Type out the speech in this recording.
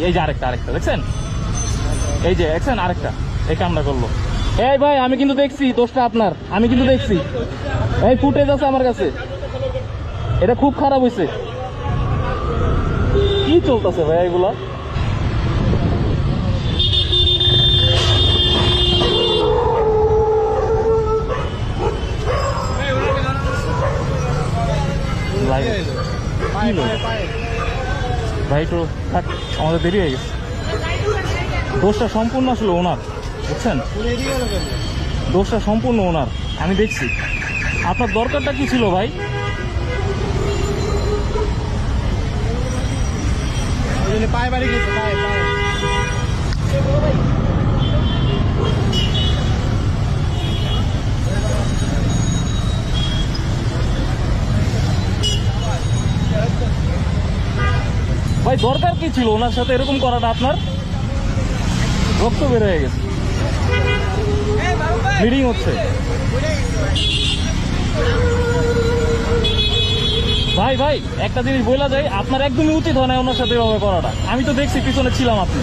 এই যে আরেকটা দেখছেন, এই যে দেখছেন আরেকটা এই কামটা করলো। এই ভাই আমি কিন্তু দেখছি দোষটা আপনার, আমি কিন্তু দেখছি, এই ফুটেজ আছে আমার কাছে, এটা খুব খারাপ হয়েছে। কি চলতেছে ভাই এগুলা? ভাই তো থাক, আমাদের দেরি হয়ে গেছে। দোষটা সম্পূর্ণ আসলে ওনার, বুঝছেন, দোষটা সম্পূর্ণ ওনার। আমি দেখছি আপনার দরকারটা কি ছিল ভাই? পায়ে বাড়ি গেছে, পায়ে পায়ে। ভাই দরকার কি ছিল ওনার সাথে এরকম করাটা আপনার? রক্ত বের হয়ে গেছে, ব্লিডিং হচ্ছে। ভাই একটা জিনিস বলা যায়, আপনার একদমই উচিত হয় না ওনার সাথে এভাবে করাটা। আমি তো দেখছি, পিছনে ছিলাম আপনি।